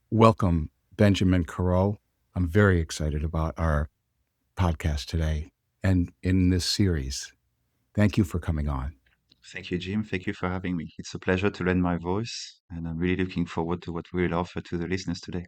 Welcome, Benjamin Carraud. I'm very excited about our podcast today and in this series. Thank you for coming on. Thank you, Jim. Thank you for having me. It's a pleasure to lend my voice, and I'm really looking forward to what we'll offer to the listeners today.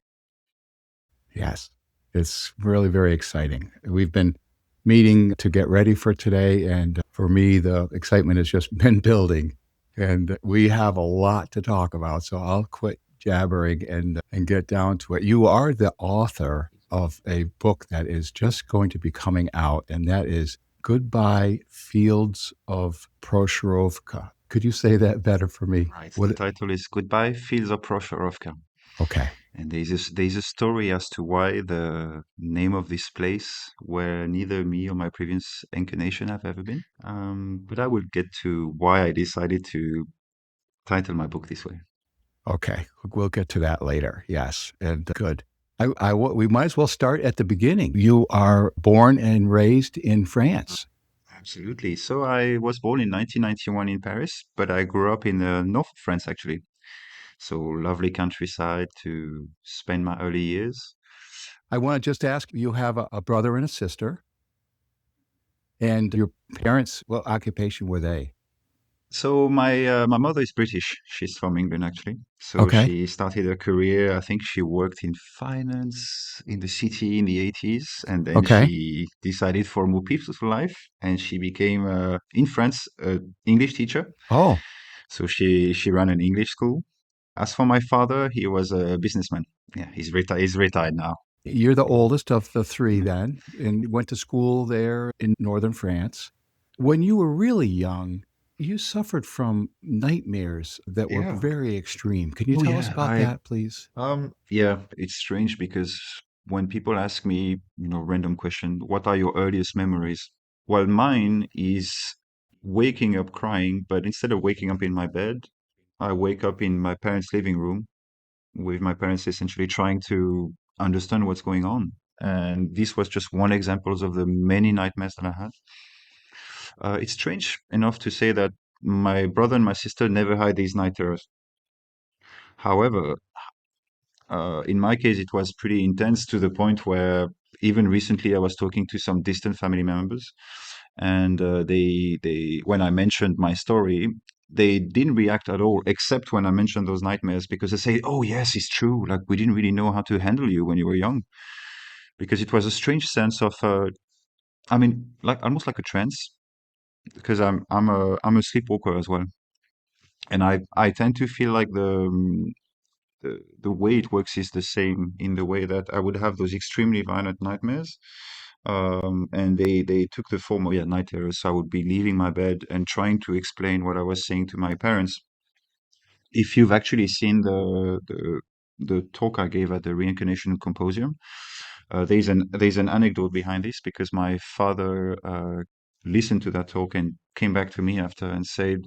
Yes, it's really very exciting. We've been meeting to get ready for today, and for me, the excitement has just been building. And we have a lot to talk about, so I'll quit jabbering and get down to it. You are the author of a book that is just going to be coming out, and that is Goodbye Fields of Procharovka. Could you say that better for me? Right. The What? title is Goodbye, Fields of Prokhorovka. Okay. And there's a story as to why the name of this place, where neither me or my previous incarnation have ever been. But I will get to why I decided to title my book this way. Okay, we'll get to that later. Yes, and good. We might as well start at the beginning. You are born and raised in France. Absolutely. So I was born in 1991 in Paris, but I grew up in the north of France, actually. So lovely countryside to spend my early years. I want to just ask you have a brother and a sister, and your parents, what occupation were they? So my mother is British. She's from England actually. So Okay, she started her career. I think she worked in finance in the city in the 80s, and then okay. she decided for more peaceful life, and she became in France an English teacher. Oh, So she ran an English school. As for my father, he was a businessman. Yeah, he's retired. He's retired now. you're the oldest of the three then, and went to school there in northern France. When you were really young, you suffered from nightmares that were Yeah. very extreme. Can you Oh tell us yeah. about I that, please? Yeah, it's strange because when people ask me, random question, what are your earliest memories? Well, mine is waking up crying, but instead of waking up in my bed, I wake up in my parents' living room with my parents essentially trying to understand what's going on. And this was just one example of the many nightmares that I had. It's strange enough to say that my brother and my sister never had these nightmares. However, in my case, it was pretty intense to the point where even recently I was talking to some distant family members, and when I mentioned my story, they didn't react at all, except when I mentioned those nightmares, because they say, "Oh yes, it's true. Like we didn't really know how to handle you when you were young," because it was a strange sense of, I mean, like almost like a trance, because I'm a sleepwalker as well, and I tend to feel like the way it works is the same in the way that I would have those extremely violent nightmares. And they took the form of, yeah, night terrors. So I would be leaving my bed and trying to explain what I was saying to my parents. If you've actually seen the talk I gave at the Reincarnation Symposium, there's an anecdote behind this because my father listened to that talk and came back to me after and said,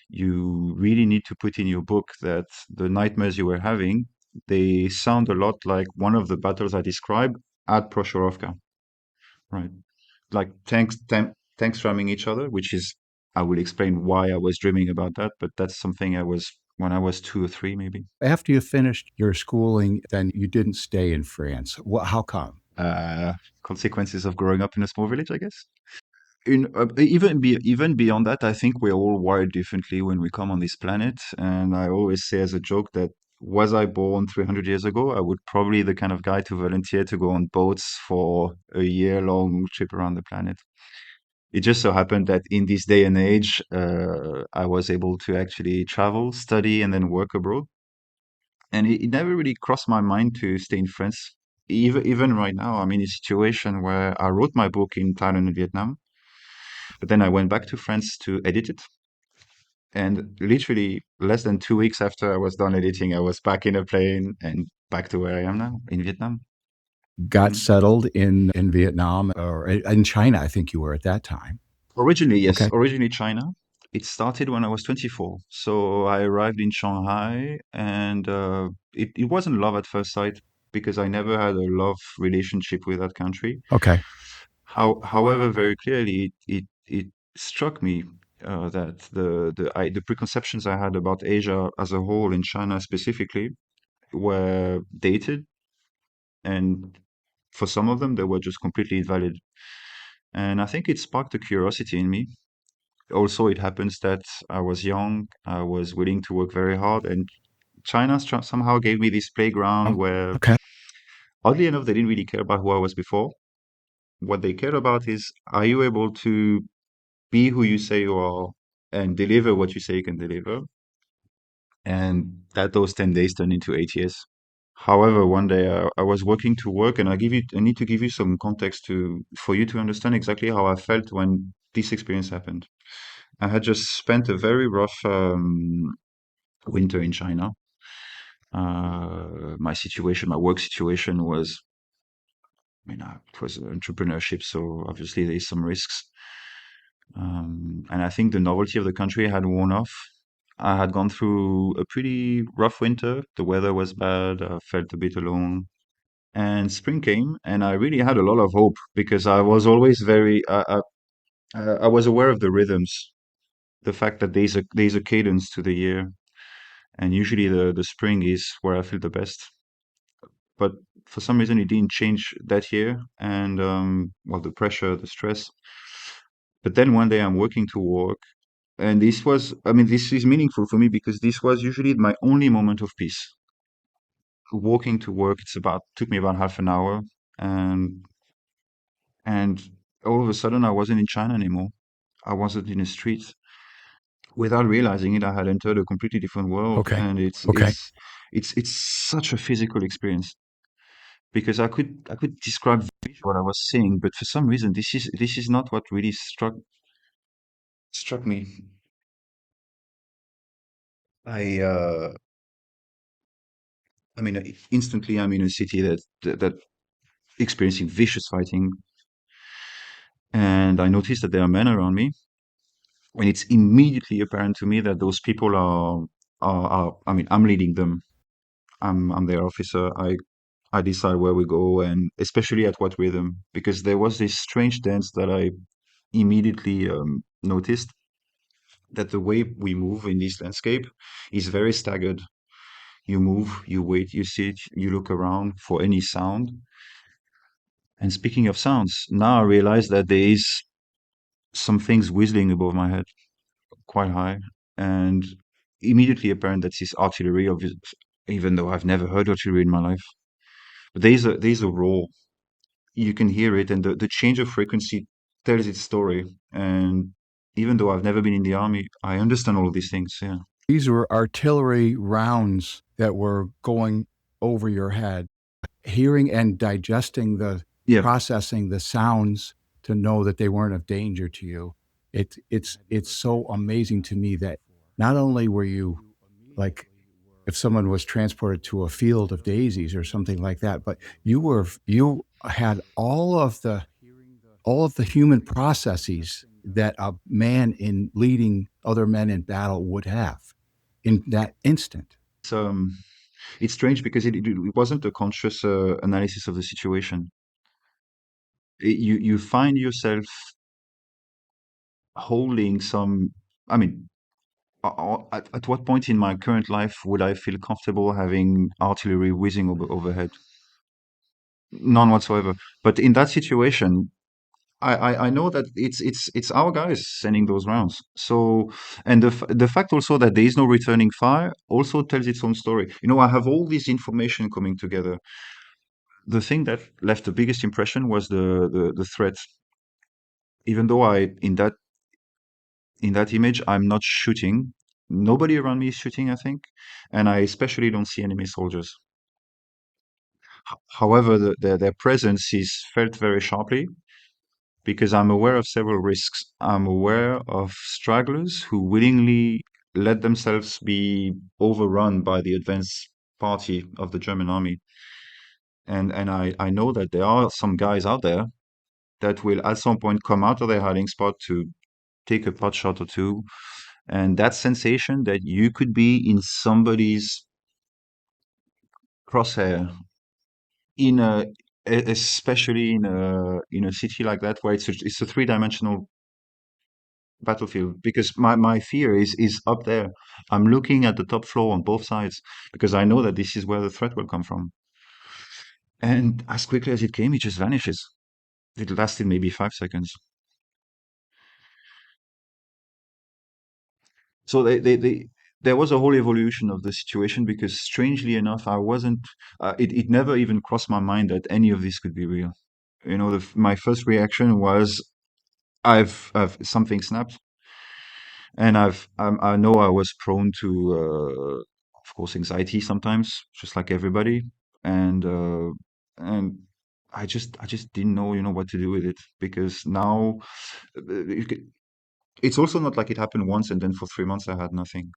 "You really need to put in your book that the nightmares you were having, they sound a lot like one of the battles I described at Procharovka, right? Like tanks ramming each other, which is, I will explain why I was dreaming about that, but that's something I was when I was 2 or 3, maybe. After you finished your schooling, then you didn't stay in France. How come? Uh, Consequences of growing up in a small village, I guess. Even beyond that, I think we're all wired differently when we come on this planet. And I always say as a joke that was I born 300 years ago, I would probably the kind of guy to volunteer to go on boats for a year-long trip around the planet. It just so happened that in this day and age, I was able to actually travel, study, and then work abroad. And it never really crossed my mind to stay in France. Even right now, I'm in a situation where I wrote my book in Thailand and Vietnam, but then I went back to France to edit it. And literally less than 2 weeks after I was done editing, I was back in a plane and back to where I am now in Vietnam. Got Mhm. settled in Vietnam or in China, I think you were at that time. Originally, yes, Okay. originally China. It started when I was 24. So I arrived in Shanghai and it wasn't love at first sight because I never had a love relationship with that country. Okay. However, very clearly, it struck me that the preconceptions I had about Asia as a whole and China specifically were dated, and for some of them, they were just completely invalid. And I think it sparked a curiosity in me. Also, it happens that I was young, I was willing to work very hard, and China somehow gave me this playground Oh, where, okay. oddly enough, they didn't really care about who I was before. What they cared about is, are you able to be who you say you are and deliver what you say you can deliver? And that those 10 days turned into 8 years. However, one day I was working to work, and I need to give you some context for you to understand exactly how I felt when this experience happened. I had just spent a very rough winter in China. My work situation was, it was entrepreneurship, so obviously there's some risks. And I think the novelty of the country had worn off. I had gone through a pretty rough winter. The weather was bad. I felt a bit alone. And spring came, and I really had a lot of hope because I was always I was aware of the rhythms, the fact that there's a cadence to the year, and usually the spring is where I feel the best. But for some reason, it didn't change that year, and well, the pressure, the stress. But then one day I'm working to work, and this is meaningful for me because this was usually my only moment of peace. Walking to work, took me about half an hour, and and all of a sudden I wasn't in China anymore. I wasn't in the streets. Without realizing it, I had entered a completely different world, Okay. and Okay. it's such a physical experience because I could describe visually what I was seeing, but for some reason this is not what really struck me. I uh, Instantly I'm in a city that experiencing vicious fighting, and I noticed that there are men around me, and it's immediately apparent to me that those people I'm leading them. I'm their officer. I decide where we go and especially at what rhythm, because there was this strange dance that I immediately noticed, that the way we move in this landscape is very staggered. You move, you wait, you sit, you look around for any sound. And speaking of sounds, now I realize that there is some things whistling above my head, quite high, and immediately apparent that it's artillery, even though I've never heard artillery in my life. But there's a roar. You can hear it, and the change of frequency tells its story. And even though I've never been in the army, I understand all of these things. Yeah. These were artillery rounds that were going over your head. Hearing and digesting Yeah. processing the sounds to know that they weren't of danger to you. It's so amazing to me that not only were you like if someone was transported to a field of daisies or something like that, but you had all of the human processes that a man in leading other men in battle would have in that instant. It's um it's strange because it wasn't a conscious analysis of the situation. You find yourself holding some. I mean, at what point in my current life would I feel comfortable having artillery whizzing overhead? None whatsoever. But in that situation, I know that it's our guys sending those rounds. So, and the fact also that there is no returning fire also tells its own story. I have all this information coming together. The thing that left the biggest impression was the threat. Even though in that image I'm not shooting, nobody around me is shooting, I think, and I especially don't see enemy soldiers. However, their presence is felt very sharply because I'm aware of several risks. I'm aware of stragglers who willingly let themselves be overrun by the advance party of the German army. And I know that there are some guys out there that will at some point come out of their hiding spot to take a pot shot or two. And that sensation that you could be in somebody's crosshair in especially in a city like that where it's a three-dimensional battlefield, because my fear is up there. I'm looking at the top floor on both sides because I know that this is where the threat will come from. And as quickly as it came, it just vanishes. It lasted maybe 5 seconds. So there was a whole evolution of the situation because, strangely enough, I wasn't. It never even crossed my mind that any of this could be real. My first reaction was, I've something snapped, and I know I was prone to, of course, anxiety sometimes, just like everybody, and I just didn't know, what to do with it, because now it's also not like it happened once and then for 3 months I had nothing.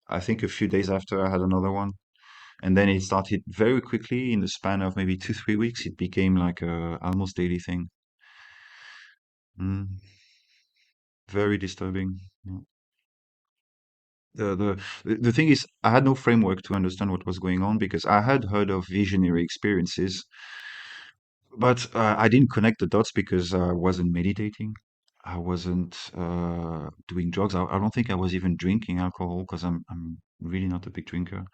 I think a few days after I had another one, and then it started very quickly. In the span of maybe 2, 3 weeks, it became like a almost daily thing. Mm, very disturbing. Yeah. The thing is, I had no framework to understand what was going on because I had heard of visionary experiences, but I didn't connect the dots because I wasn't meditating. I wasn't doing drugs. I don't think I was even drinking alcohol because I'm really not a big drinker.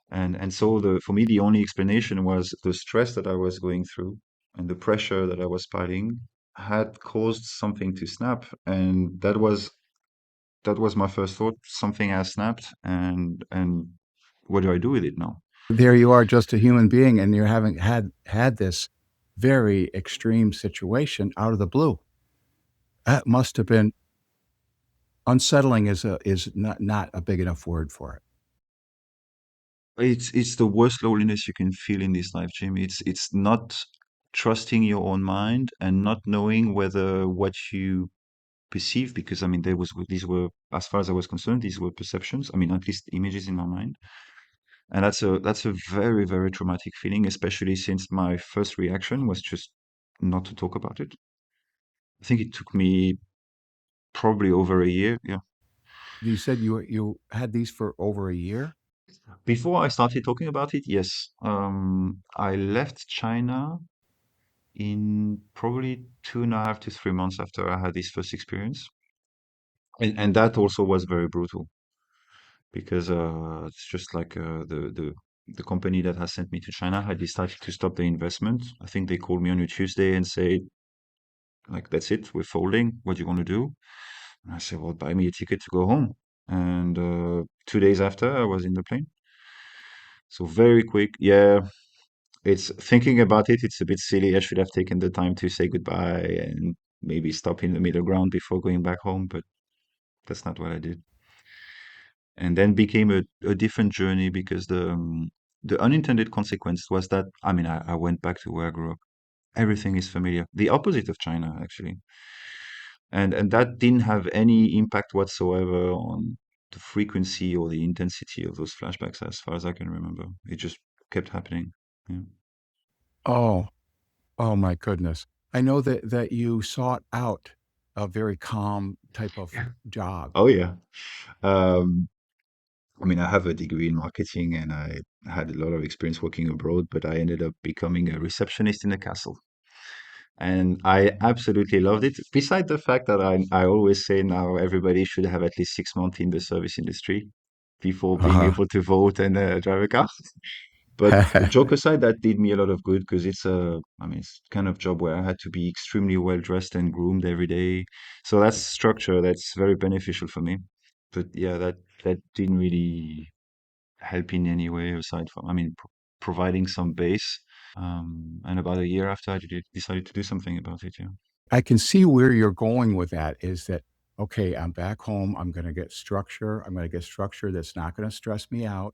And so for me, the only explanation was the stress that I was going through and the pressure that I was piling had caused something to snap, and that was my first thought. Something has snapped, and what do I do with it now? There you are, just a human being, and you're having had this very extreme situation out of the blue. That must have been unsettling. Is not a big enough word for it. It's the worst loneliness you can feel in this life, Jim. It's not trusting your own mind and not knowing whether what you perceive, because I mean these were, as far as I was concerned, these were perceptions. I mean, at least images in my mind. And that's a very, very traumatic feeling, especially since my first reaction was just not to talk about it. I think it took me probably over a year. Yeah. You said you had these for over a year. Before I started talking about it, yes. I left China in probably 2.5 to 3 months after I had this first experience. And that also was very brutal because it's just like the company that has sent me to China had decided to stop the investment. I think they called me on a Tuesday and said, like, that's it, we're folding. What do you want to do? And I said, well, buy me a ticket to go home. And 2 days after, I was in the plane. So very quick. Yeah, it's thinking about it. It's a bit silly. I should have taken the time to say goodbye and maybe stop in the middle ground before going back home, but that's not what I did. And then became a different journey because the unintended consequence was that, I mean, I went back to where I grew up. Everything is familiar. The opposite of China, actually. And that didn't have any impact whatsoever on the frequency or the intensity of those flashbacks, as far as I can remember. It just kept happening. Yeah. Oh, oh my goodness! I know that you sought out a very calm type of Yeah. job. Oh yeah. Um, I mean, I have a degree in marketing and I had a lot of experience working abroad, but I ended up becoming a receptionist in a castle. And I absolutely loved it. Beside the fact that I always say now everybody should have at least 6 months in the service industry before being Uh-huh. able to vote and drive a car. But joke aside, that did me a lot of good because I mean, it's kind of job where I had to be extremely well dressed and groomed every day. So that's structure that's very beneficial for me. But yeah, that didn't really help in any way aside from, I mean, providing some base. And about a year after, decided to do something about it. Yeah. I can see where you're going with that. Is that okay? I'm back home. I'm going to get structure. I'm going to get structure that's not going to stress me out,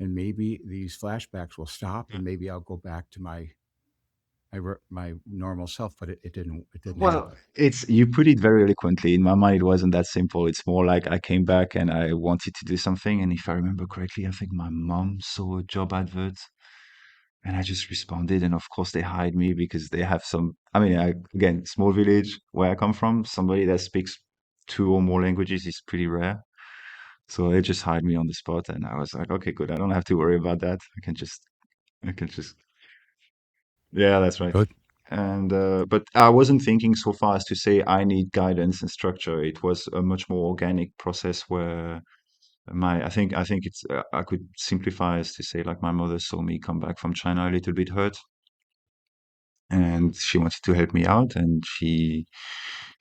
and maybe these flashbacks will stop, and maybe I'll go back to my normal self. But it didn't. It didn't Well, happen. you put it very eloquently. In my mind, it wasn't that simple. It's more like I came back and I wanted to do something. And if I remember correctly, I think my mom saw a job advert and I just responded. And of course, they hired me because they have I mean, again, small village where I come from, somebody that speaks two or more languages is pretty rare. So they just hired me on the spot. And I was like, okay, good. I don't have to worry about that. I can just, yeah, that's right. Good. And but I wasn't thinking so far as to say I need guidance and structure. It was a much more organic process where I think it's I could simplify as to say like my mother saw me come back from China a little bit hurt, and she wanted to help me out, and she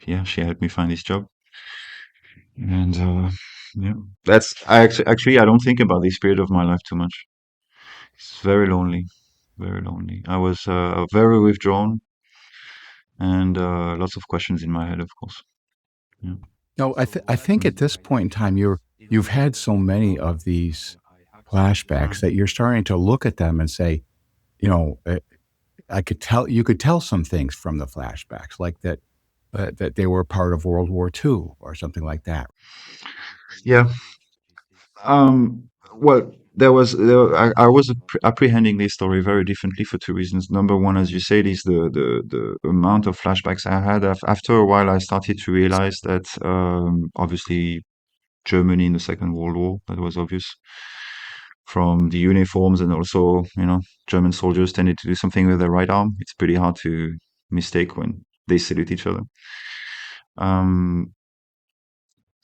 helped me find this job. And yeah, that's actually I don't think about this period of my life too much. It's very lonely, very lonely. I was very withdrawn, and lots of questions in my head, of course. Yeah. No, I think at this point in time, you've had so many of these flashbacks that you're starting to look at them and say, you know, I could tell you could tell some things from the flashbacks, like that they were part of World War II or something like that. Yeah. Well, I was apprehending this story very differently for two reasons. Number one, as you said, is the amount of flashbacks I had. After a while, I started to realize that obviously Germany in the Second World War, that was obvious from the uniforms, and also, German soldiers tended to do something with their right arm. It's pretty hard to mistake when they salute each other. Um,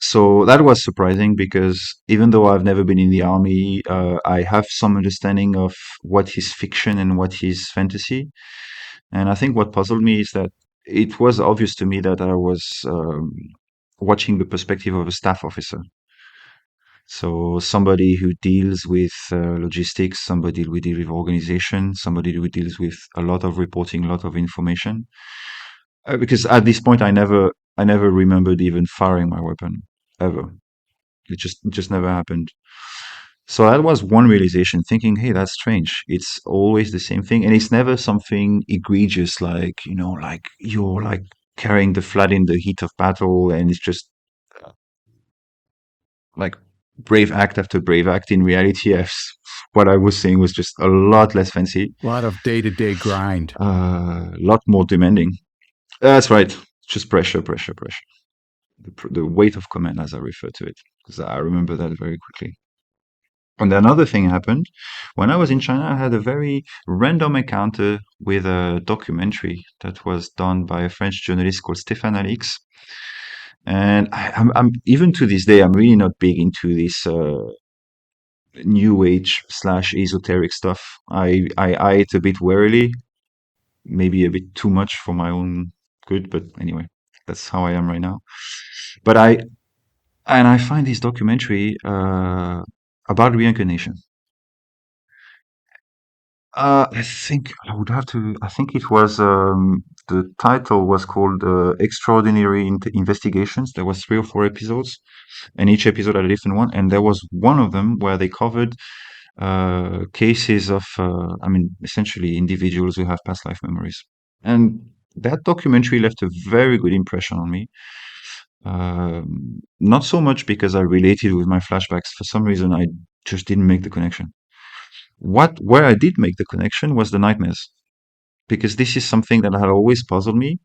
So that was surprising because even though I've never been in the army, I have some understanding of what is fiction and what is fantasy. And I think what puzzled me is that it was obvious to me that I was watching the perspective of a staff officer. So somebody who deals with logistics, somebody who deals with organization, somebody who deals with a lot of reporting, a lot of information. Because at this point, I never remembered even firing my weapon ever. It just never happened. So that was one realization, thinking, hey, that's strange. It's always the same thing. And it's never something egregious like, like you're like carrying the flag in the heat of battle, and it's just like brave act after brave act. In reality, what I was saying was just a lot less fancy, A lot of day-to-day grind. a lot more demanding. That's right. Just pressure, pressure, pressure. The weight of command, as I refer to it, because I remember that very quickly. And another thing happened when I was in China. I had a very random encounter with a documentary that was done by a French journalist called Stéphane Alix. And I'm even to this day, I'm really not big into this new age slash esoteric stuff. I eye it a bit warily, maybe a bit too much for my own good, but anyway, that's how I am right now. But I find this documentary about reincarnation. I think I would have to. I think it was the title was called "Extraordinary Investigations." There was 3 or 4 episodes, and each episode had a different one. And there was one of them where they covered cases of, I mean, essentially individuals who have past life memories. And that documentary left a very good impression on me. Not so much because I related with my flashbacks. For some reason, I just didn't make the connection. Where I did make the connection was the nightmares, because this is something that had always puzzled me.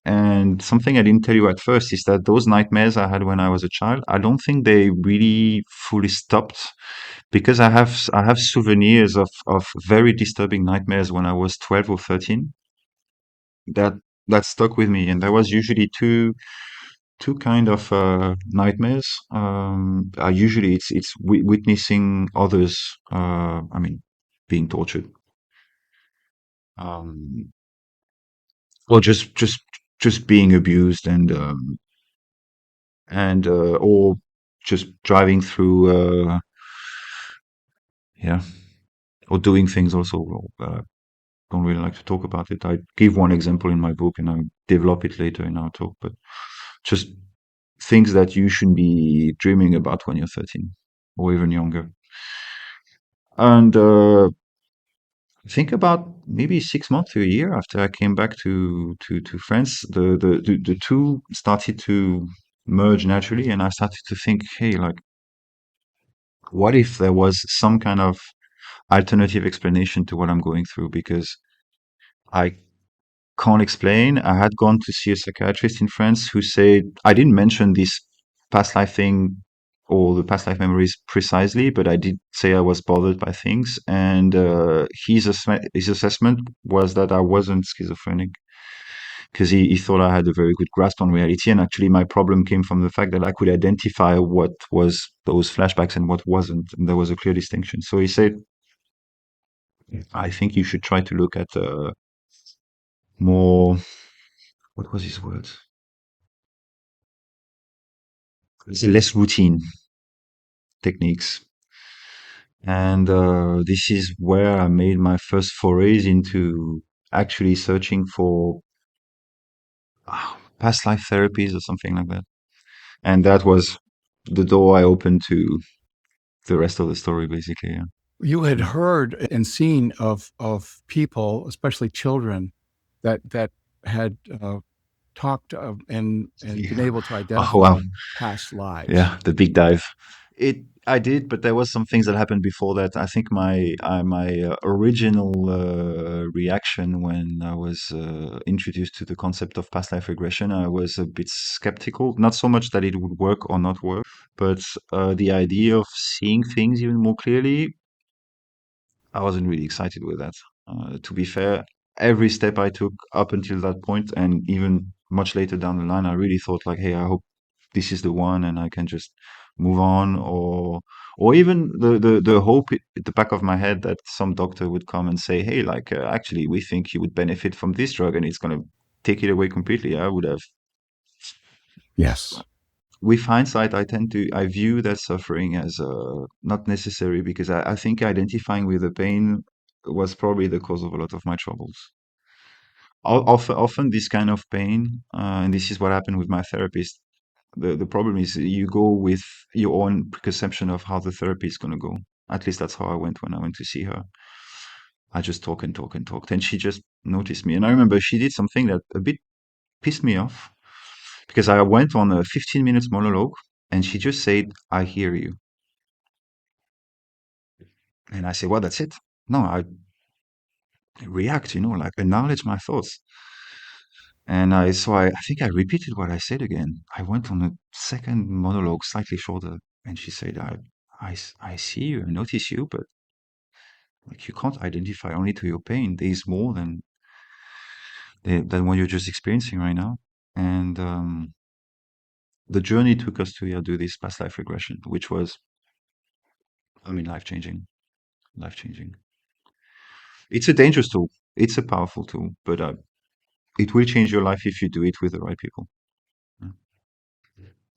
And something I didn't tell you at first is that those nightmares I had when I was a child, I don't think they really fully stopped, because I have souvenirs of very disturbing nightmares when I was 12 or 13 that that stuck with me. And there was usually two kind of nightmares. Usually it's witnessing others, I mean, being tortured. Um, or just being abused, and or just driving through, yeah, or doing things also. Don't really like to talk about it. I give one example in my book, and I develop it later in our talk, but just things that you shouldn't be dreaming about when you're 13 or even younger. And I think about maybe 6 months to a year after I came back to France, the two started to merge naturally, and I started to think, hey, like, what if there was some kind of alternative explanation to what I'm going through? Because I can't explain. I had gone to see a psychiatrist in France who said I didn't mention this past life thing or the past life memories precisely, but I did say I was bothered by things, and his assessment was that I wasn't schizophrenic. because he thought I had a very good grasp on reality. And actually, my problem came from the fact that I could identify what was those flashbacks and what wasn't. And there was a clear distinction. So he said, I think you should try to look at more, what was his words? Let's say less routine techniques. And this is where I made my first forays into actually searching for past life therapies or something like that. And that was the door I opened to the rest of the story, basically. Yeah. You had Mm. heard and seen of people, especially children, that had talked of and been Yeah. able to Oh wow. identify past lives. Yeah, the big dive. I did, but there was some things that happened before that. I think my original reaction when I was introduced to the concept of past life regression, I was a bit skeptical. Not so much that it would work or not work, but the idea of seeing things even more clearly, I wasn't really excited with that. To be fair, every step I took up until that point, and even much later down the line, I really thought like, "Hey, I hope this is the one, and I can just move on," or even the hope at the back of my head that some doctor would come and say, "Hey, like, actually, we think you would benefit from this drug, and it's gonna take it away completely." I would have. Yes. With hindsight, I view that suffering as not necessary because I think identifying with the pain was probably the cause of a lot of my troubles. Often this kind of pain, and this is what happened with my therapist. The problem is you go with your own preconception of how the therapy is going to go. At least that's how I went when I went to see her. I just talk and talk and talked, and she just noticed me. And I remember she did something that a bit pissed me off because I went on a 15 minutes monologue, and she just said, "I hear you." And I say, well, that's it. No, I react, like acknowledge my thoughts. And I think I repeated what I said again. I went on a second monologue, slightly shorter. And she said, I see you, I notice you, but like you can't identify only to your pain. There's more than what you're just experiencing right now. And the journey took us to do this past life regression, which was, I mean, life changing, life changing. It's a dangerous tool. It's a powerful tool, but it will change your life if you do it with the right people. Mm.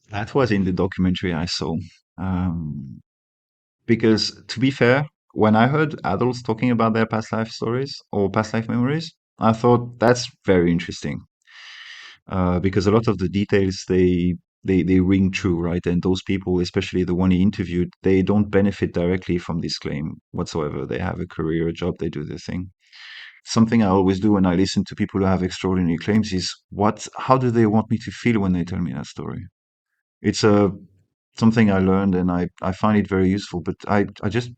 That was in the documentary I saw. Um, because to be fair, when I heard adults talking about their past life stories or past life memories, I thought that's very interesting. Because a lot of the details they ring true, right? And those people, especially the one he interviewed, they don't benefit directly from this claim whatsoever. They have a career, a job, they do their thing. Something I always do when I listen to people who have extraordinary claims is how do they want me to feel when they tell me that story? It's something I learned and I find it very useful, but I just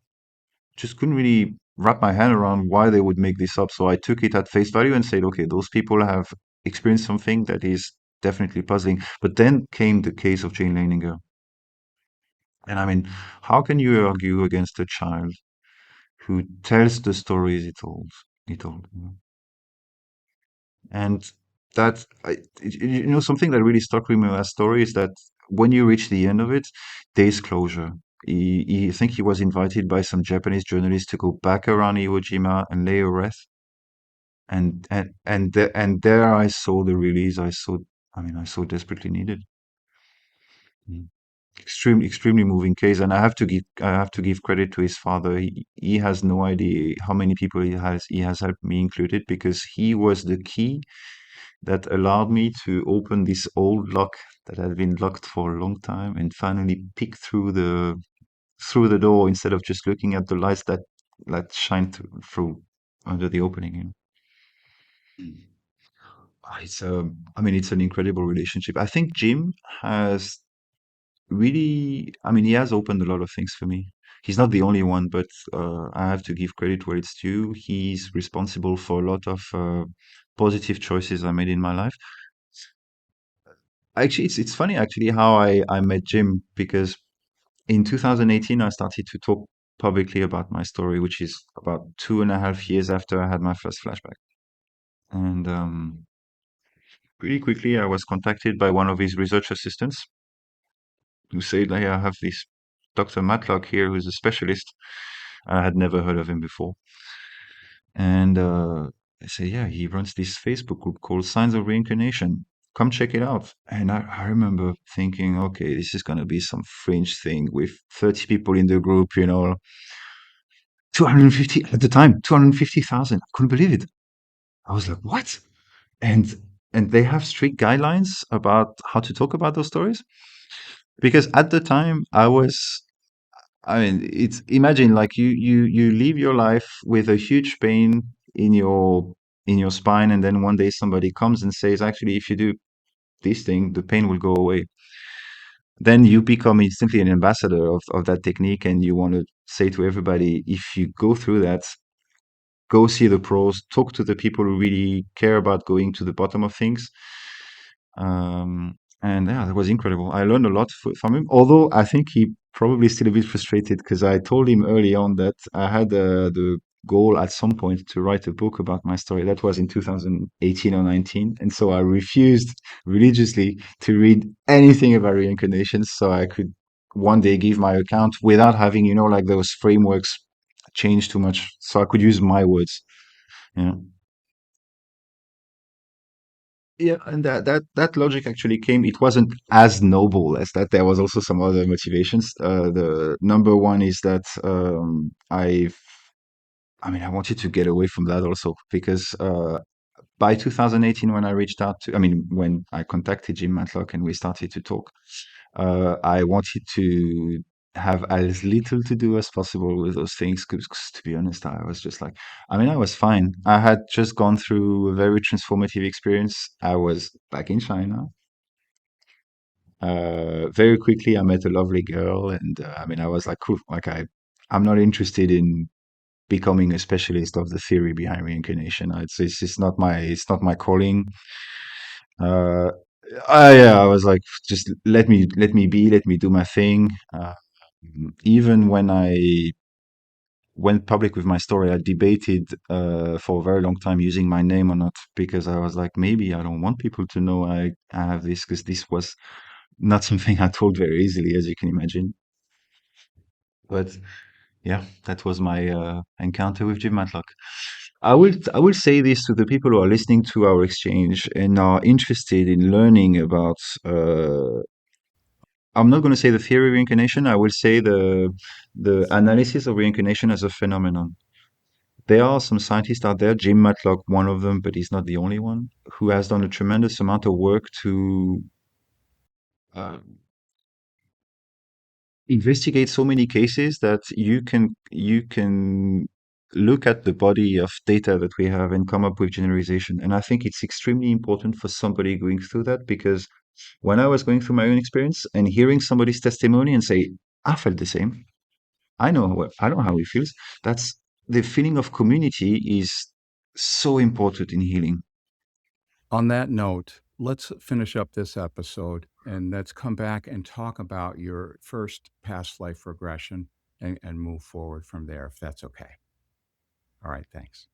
couldn't really wrap my hand around why they would make this up. So I took it at face value and said, okay, those people have experienced something that is definitely puzzling. But then came the case of Jane Leininger. And I mean, how can you argue against a child who tells the stories he told? And that, something that really stuck with me with that story is that when you reach the end of it, there's closure. I think he was invited by some Japanese journalists to go back around Iwo Jima and lay a wreath. And there I saw the release I so desperately needed. Mm. Extremely moving case. And I have to give credit to his father. He has no idea how many people he has helped, me included, because he was the key that allowed me to open this old lock that had been locked for a long time and finally peek through the door instead of just looking at the lights that shine through under the opening. It's an incredible relationship. I think Jim has really, he has opened a lot of things for me. He's not the only one, but I have to give credit where it's due. He's responsible for a lot of positive choices I made in my life. Actually, it's funny actually how I met Jim because in 2018 I started to talk publicly about my story, which is about 2.5 years after I had my first flashback. And pretty quickly, I was contacted by one of his research assistants who said, "Hey, I have this Dr. Matlock here who's a specialist." I had never heard of him before. And I said, "Yeah, he runs this Facebook group called Signs of Reincarnation. Come check it out." And I remember thinking, okay, this is going to be some fringe thing with 30 people in the group, 250 at the time, 250,000. I couldn't believe it. I was like, what? And and they have strict guidelines about how to talk about those stories. Because at the time I mean, it's imagine like you live your life with a huge pain in your spine, and then one day somebody comes and says, actually, if you do this thing, the pain will go away. Then you become instantly an ambassador of that technique, and you want to say to everybody, if you go through that, go see the pros, talk to the people who really care about going to the bottom of things. And yeah, that was incredible. I learned a lot from him, although I think he probably still a bit frustrated because I told him early on that I had the goal at some point to write a book about my story. That was in 2018 or 19. And so I refused religiously to read anything about reincarnation so I could one day give my account without having, like those frameworks change too much. So I could use my words. Yeah. Yeah, and that logic actually came. It wasn't as noble as that. There was also some other motivations. The number one is that I mean, I wanted to get away from that also because by 2018, when I reached out to, I mean, when I contacted Jim Matlock and we started to talk, I wanted to have as little to do as possible with those things. Because to be honest, I was just like, I mean, I was fine. I had just gone through a very transformative experience. I was back in China. Very quickly, I met a lovely girl, and I mean, I was like, cool. Like, I'm not interested in becoming a specialist of the theory behind reincarnation. It's just it's not my calling. Uh, yeah, I was like, just let me be, let me do my thing. Even when I went public with my story, I debated for a very long time using my name or not because I was like, maybe I don't want people to know I have this because this was not something I told very easily, as you can imagine. But yeah, that was my encounter with Jim Matlock. I will say this to the people who are listening to our exchange and are interested in learning about. I'm not going to say the theory of reincarnation. I will say the analysis of reincarnation as a phenomenon. There are some scientists out there, Jim Matlock, one of them, but he's not the only one, who has done a tremendous amount of work to uh, investigate so many cases that you can look at the body of data that we have and come up with generalization. And I think it's extremely important for somebody going through that because when I was going through my own experience and hearing somebody's testimony and say, I felt the same. I know how it feels. That's the feeling of community is so important in healing. On that note, let's finish up this episode and let's come back and talk about your first past life regression and move forward from there, if that's okay. All right, thanks.